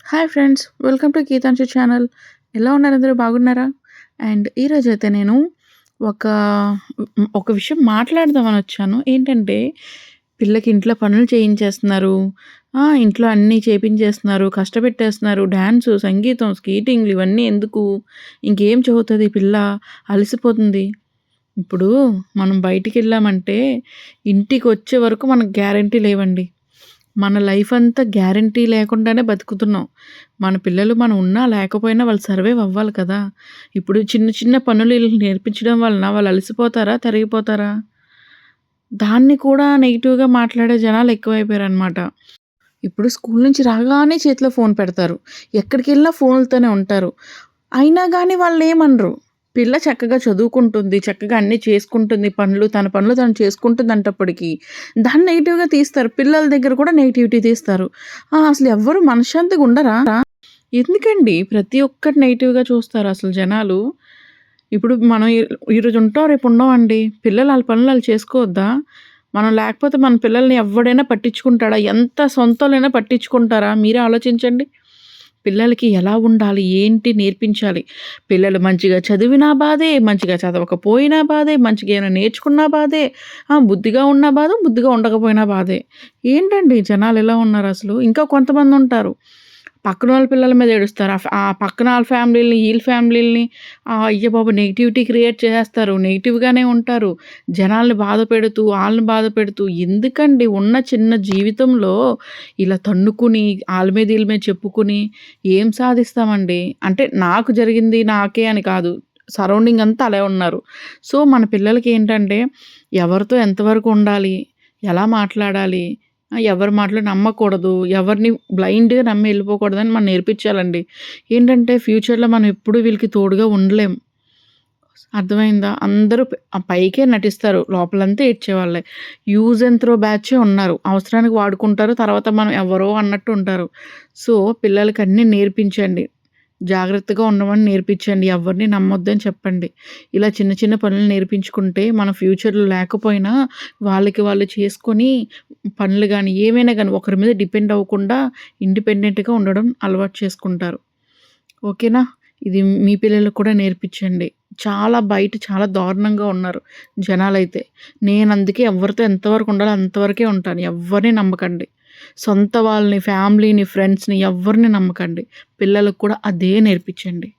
Hi friends, welcome to Geetanshu channel. ఎలా ఉన్నారు అందరూ బాగున్నారా? అండ్ ఈరోజైతే నేను ఒక ఒక విషయం మాట్లాడదామని వచ్చాను. ఏంటంటే పిల్లకి ఇంట్లో పనులు చేయించేస్తున్నారు. ఇంట్లో అన్నీ చేపించేస్తున్నారు, కష్టపెట్టేస్తున్నారు. డాన్సు, సంగీతం, స్కీటింగ్‌లు ఇవన్నీ ఎందుకు? ఇంకేం చదువుతది పిల్ల? అలసిపోతుంది. ఇప్పుడు మనం బయటికెళ్ళామంటే ఇంటికొచ్చే వరకు మనకు గ్యారంటీ లేవండి. మన లైఫ్ అంతా గ్యారంటీ లేకుండానే బతుకుతున్నాం. మన పిల్లలు మనం ఉన్నా లేకపోయినా వాళ్ళు సర్వైవ్ అవ్వాలి కదా! ఇప్పుడు చిన్న చిన్న పనులు ఈళ్ళకి నేర్పించడం వలన వాళ్ళు అలసిపోతారా? తరిగిపోతారా? దాన్ని కూడా నెగెటివ్‌గా మాట్లాడే జనాలు ఎక్కువైపోయారనమాట. ఇప్పుడు స్కూల్ నుంచి రాగానే చేతిలో ఫోన్ పెడతారు. ఎక్కడికెళ్ళినా ఫోన్‌లతోనే ఉంటారు. అయినా గాని వాళ్ళేమనరు. పిల్ల చక్కగా చదువుకుంటుంది, చక్కగా అన్నీ చేసుకుంటుంది పనులు, తన పనులు తను చేసుకుంటుందంటప్పటికి దాన్ని నెగెటివ్‌గా తీస్తారు. పిల్లల దగ్గర కూడా నెగటివిటీ తీస్తారు. అసలు ఎవ్వరు మనశ్శాంతిగా ఉండరా? ఎందుకండి ప్రతి ఒక్కటి నెగెటివ్‌గా చూస్తారు అసలు జనాలు? ఇప్పుడు మనం ఈరోజు ఉంటాం, రేపు ఉండమండి. పిల్లలు ఆళ్ళ పనులు ఆళ్ళు చేసుకోవద్దా? మనం లేకపోతే మన పిల్లల్ని ఎవ్వడైనా పట్టించుకుంటాడా? ఎంత సొంతోళ్ళైనా పట్టించుకుంటారా? మీరే ఆలోచించండి. పిల్లలకి ఎలా ఉండాలి? ఏంటి నేర్పించాలి? పిల్లలు మంచిగా చదివినా బాధే, మంచిగా చదవకపోయినా బాధే, మంచిగా ఏమైనా నేర్చుకున్నా బాధే, బుద్ధిగా ఉన్నా బాధ, బుద్ధిగా ఉండకపోయినా బాధే. ఏంటండి జనాలు ఎలా ఉన్నారసలు? ఇంకా కొంతమందుంటారు. పక్కనోళ్ళ పిల్లల మీద ఏడుస్తారు. పక్కన ఆళ్ళ ఫ్యామిలీలని, ఈళ్ళ ఫ్యామిలీలని అయ్య బాబోయ్! నెగటివిటీ క్రియేట్ చేసేస్తారు. నెగెటివ్‌గానే ఉంటారు. జనాల్ని బాధపెడుతూ, ఆళ్ళని బాధపెడుతూ ఎందుకండి ఉన్న చిన్న జీవితంలో ఇలా తన్నుకుని, ఆళ్ళ మీద ఈళ్ళ మీద చెప్పుకుని ఏం సాధిస్తామండి? అంటే నాకు జరిగింది నాకే అని కాదు. సరౌండింగ్ అంతా అలే ఉన్నారు. సో, మన పిల్లలకేంటంటే ఎవరితో ఎంతవరకు ఉండాలి? ఎలా మాట్లాడాలి? ఎవరి మాటలు నమ్మకూడదు. ఎవరిని బ్లైండ్‌గా నమ్మి ఎళ్ళిపోకూడదని మనం నేర్పించాలండి. ఏంటంటే ఫ్యూచర్‌లో మనం ఎప్పుడు వీళ్ళకి తోడుగా ఉండలేం. అర్థమైందా? అందరూ పైకే నటిస్తారు. లోపలంతా ఏడ్చేవాళ్ళే. యూజ్ అండ్ త్రో బ్యాచే ఉన్నారు. అవసరానికి వాడుకుంటారు. తర్వాత మనం ఎవరో అన్నట్టు ఉంటారు. సో, పిల్లలకి అన్నీ నేర్పించండి. జాగ్రత్తగా ఉండమని నేర్పించండి. ఎవరిని నమ్మొద్దని చెప్పండి. ఇలా చిన్న చిన్న పనులు నేర్పించుకుంటే మన ఫ్యూచర్‌లో లేకపోయినా వాళ్ళకి వాళ్ళు చేసుకొని పనులు గాని, ఏమైనా గాని ఒకరి మీద డిపెండ్ అవ్వకుండా ఇండిపెండెంట్‌గా ఉండడం అలవాటు చేసుకుంటారు. ఓకేనా? ఇది మీ పిల్లలకు కూడా నేర్పించండి. బయట చాలా దారుణంగా ఉన్నారు జనాలైతే. నేనందుకే ఎవరితో ఎంతవరకు ఉండాలో అంతవరకే ఉంటాను. ఎవ్వరిని నమ్మకండి. సొంత వాళ్ళని, ఫ్యామిలీని, ఫ్రెండ్స్‌ని ఎవ్వరిని నమ్మకండి. పిల్లలకు కూడా అదే నేర్పించండి.